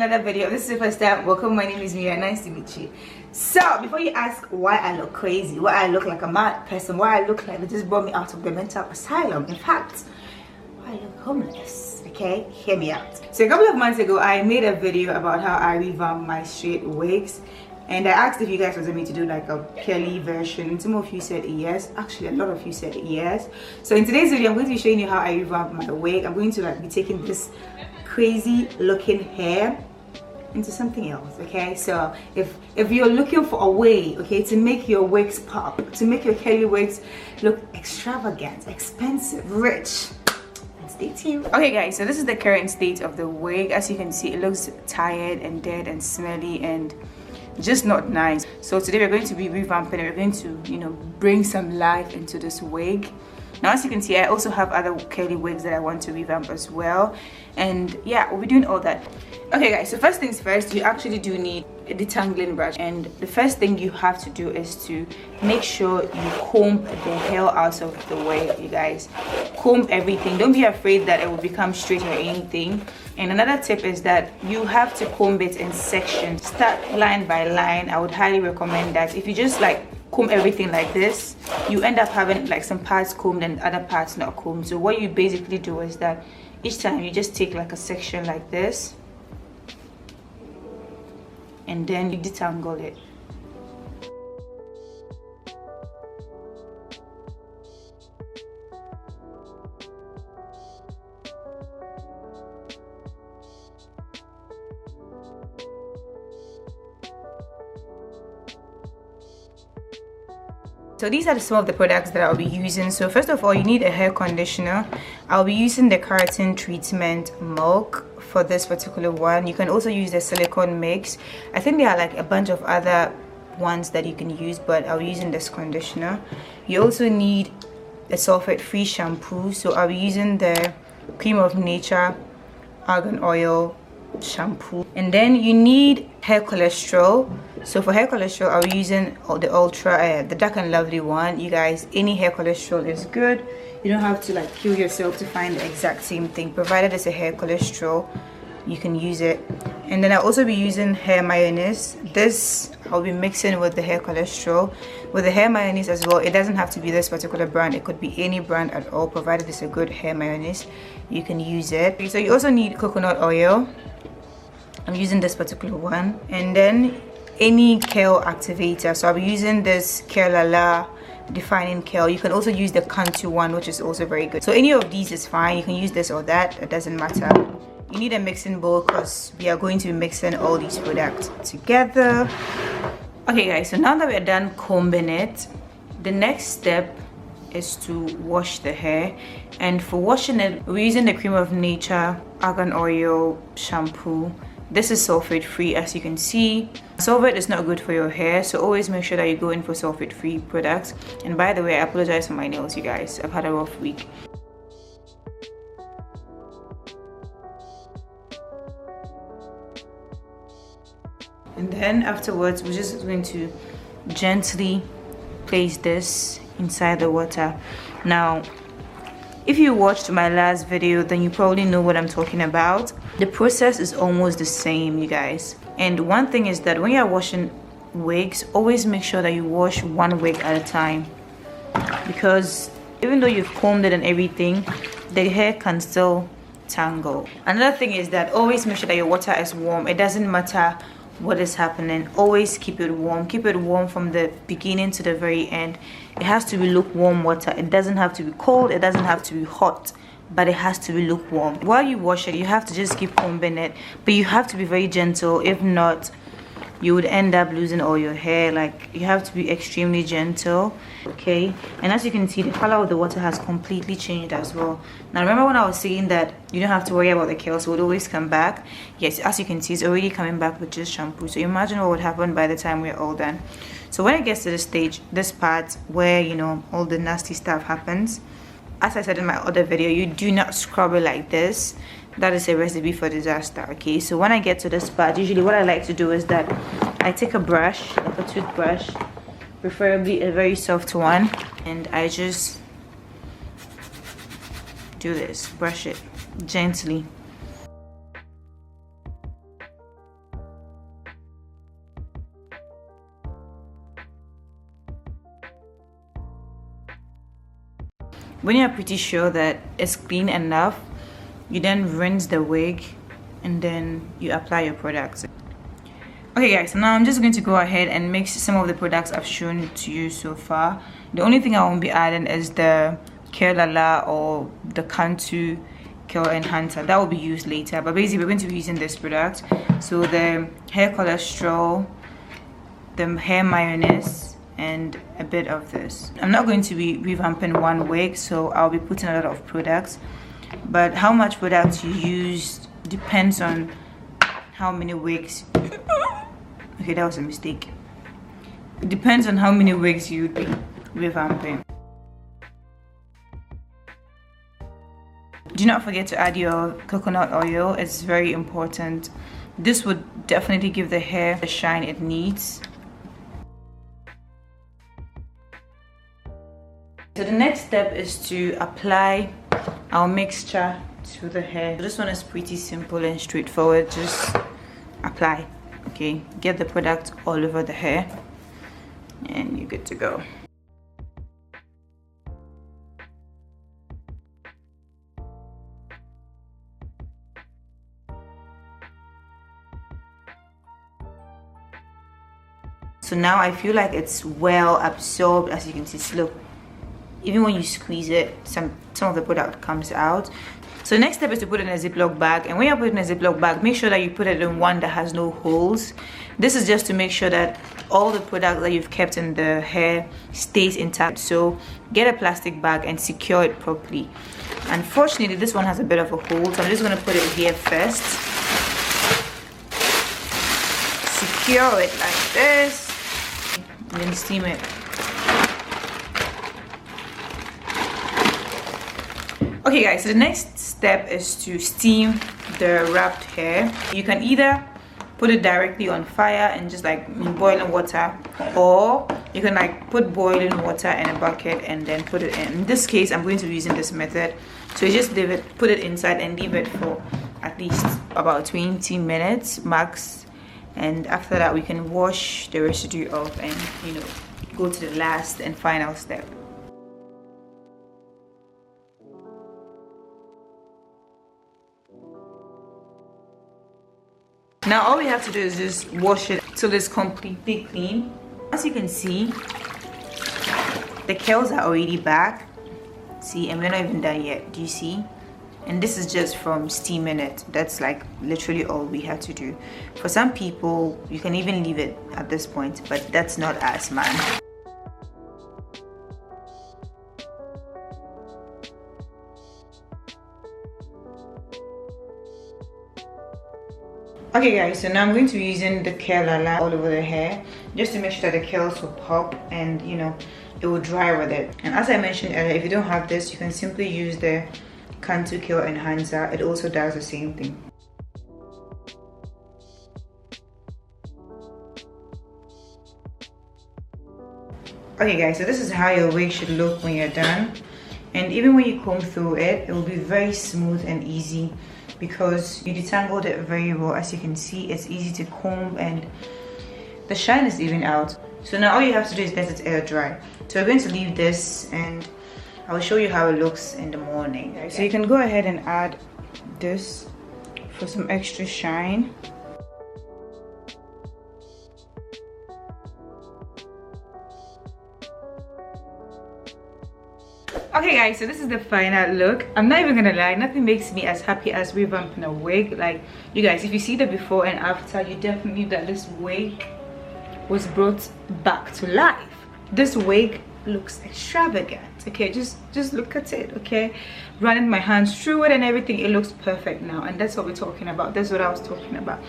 another video. This is the first time, welcome. My name is Mira. Nice to meet you. So before you ask why I look crazy, why I look like a mad person, why I look like they just brought me out of the mental asylum, in fact, why I look homeless, okay, hear me out. So a couple of months ago I made a video about how I revamp my straight wigs, and I asked if you guys wanted me to do like a curly version. Some of you said yes. Actually, a lot of you said yes. So in today's video I'm going to be showing you how I revamp my wig. I'm going to like be taking this crazy looking hair into something else, okay? So if you're looking for a way, okay, to make your wigs pop, to make your curly wigs look extravagant, expensive, rich, stay tuned. Okay guys, so this is the current state of the wig. As you can see, it looks tired and dead and smelly and just not nice. So today we're going to be revamping it. We're going to, you know, bring some life into this wig. Now as you can see, I also have other curly wigs that I want to revamp as well, and yeah, we'll be doing all that. Okay guys, so first things first, you actually do need a detangling brush, and the first thing you have to do is to make sure you comb the hair out of the wig. You guys, comb everything. Don't be afraid that it will become straight or anything. And another tip is that you have to comb it in sections. Start line by line. I would highly recommend that. If you just like comb everything like this, you end up having like some parts combed and other parts not combed. So what you basically do is that each time you just take like a section like this and then you detangle it. So these are some of the products that I'll be using. So first of all, you need a hair conditioner. I'll be using the Keratin treatment milk for this particular one. You can also use the silicone mix. I think there are like a bunch of other ones that you can use, but I'll be using this conditioner. You also need a sulphate free shampoo. So I'll be using the Cream of Nature argan oil shampoo. And then you need hair cholesterol. So for hair cholesterol, I'll be using the ultra the dark and lovely one. You guys, any hair cholesterol is good. You don't have to like kill yourself to find the exact same thing. Provided it's a hair cholesterol, you can use it. And then I'll also be using hair mayonnaise. This I'll be mixing with the hair cholesterol. With the hair mayonnaise as well, it doesn't have to be this particular brand. It could be any brand at all. Provided it's a good hair mayonnaise, you can use it. So you also need coconut oil. I'm using this particular one. And then any curl activator. So I'll be using this Curl defining curl. You can also use the Cantu one, which is also very good. So any of these is fine. You can use this or that, it doesn't matter. You need a mixing bowl because we are going to be mixing all these products together. Okay guys, so now that we're done combing it, the next step is to wash the hair. And for washing it, we're using the Cream of Nature argan oil shampoo. This is sulphate free, as you can see. Sulphate is not good for your hair, so always make sure that you go in for sulphate free products. And by the way, I apologize for my nails, you guys. I've had a rough week. And then afterwards, we're just going to gently place this inside the water. Now, if you watched my last video, then you probably know what I'm talking about. The process is almost the same, you guys. And one thing is that when you're washing wigs, always make sure that you wash one wig at a time. Because even though you've combed it and everything, the hair can still tangle. Another thing is that always make sure that your water is warm. It doesn't matter what is happening, always keep it warm. Keep it warm from the beginning to the very end. It has to be lukewarm water. It doesn't have to be cold, it doesn't have to be hot, but it has to be lukewarm. While you wash it, you have to just keep combing it, but you have to be very gentle. If not, you would end up losing all your hair. Like, you have to be extremely gentle, okay? And as you can see, the color of the water has completely changed as well. Now remember when I was saying that you don't have to worry about the curls, so it would always come back? Yes, as you can see, it's already coming back with just shampoo. So imagine what would happen by the time we're all done. So when it gets to this stage, this part where, you know, all the nasty stuff happens, as I said in my other video, you do not scrub it like this. That is a recipe for disaster, okay? So when I get to this part, usually what I like to do is that I take a brush, like a toothbrush, preferably a very soft one, and I just do this, brush it gently. When you're pretty sure that it's clean enough, you then rinse the wig and then you apply your products. Okay guys, so now I'm just going to go ahead and mix some of the products I've shown to you so far. The only thing I won't be adding is the Keratin or the Cantu curl enhancer. That will be used later, but basically we're going to be using this product. So the hair color straw, the hair mayonnaise, and a bit of this. I'm not going to be revamping one wig, so I'll be putting a lot of products, but how much products you use depends on how many wigs. Okay, that was a mistake. It depends on how many wigs you'd be revamping. Do not forget to add your coconut oil. It's very important. This would definitely give the hair the shine it needs. So the next step is to apply our mixture to the hair. This one is pretty simple and straightforward. Just apply. Okay, get the product all over the hair and you're good to go. So now I feel like it's well absorbed. As you can see, look, even when you squeeze it, some of the product comes out. So the next step is to put it in a Ziploc bag, and when you're putting in a Ziploc bag, make sure that you put it in one that has no holes. This is just to make sure that all the product that you've kept in the hair stays intact. So get a plastic bag and secure it properly. Unfortunately, this one has a bit of a hole, so I'm just going to put it here first. Secure it like this, and then steam it. Okay guys, so the next step is to steam the wrapped hair. You can either put it directly on fire and just like boiling water, or you can like put boiling water in a bucket and then put it in. In this case, I'm going to be using this method. So you just leave it, put it inside and leave it for at least about 20 minutes max. And after that, we can wash the residue off and, you know, go to the last and final step. Now all we have to do is just wash it till it's completely clean. As you can see, the curls are already back. See, and we're not even done yet. Do you see? And this is just from steaming it. That's like literally all we have to do. For some people, you can even leave it at this point, but that's not us, man. Okay guys, so now I'm going to be using the Keratin all over the hair just to make sure that the curls will pop and, you know, it will dry with it. And as I mentioned earlier, if you don't have this, you can simply use the Cantu curl enhancer. It also does the same thing. Okay guys, so this is how your wig should look when you're done. And even when you comb through it, it will be very smooth and easy because you detangled it very well. As you can see, it's easy to comb and the shine is even out. So now all you have to do is let it air dry. So we're going to leave this and I'll show you how it looks in the morning. Okay. So you can go ahead and add this for some extra shine. Okay guys, so this is the final look. I'm not even gonna lie, nothing makes me as happy as revamping a wig. Like, you guys, if you see the before and after, you definitely knew that this wig was brought back to life. This wig looks extravagant. Okay, just look at it. Okay, running my hands through it and everything, it looks perfect now, and that's what we're talking about. That's what I was talking about.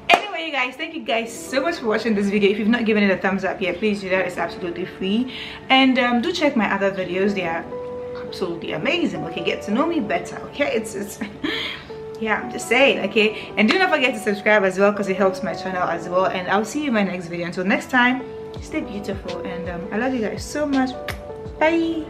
Anyway, you guys, thank you guys so much for watching this video. If you've not given it a thumbs up yet, please do that. It's absolutely free. And do check my other videos. They are absolutely amazing. Okay, get to know me better. Okay, it's yeah, I'm just saying. Okay, and do not forget to subscribe as well because it helps my channel as well. And I'll see you in my next video. Until next time, stay beautiful, and I love you guys so much. Bye.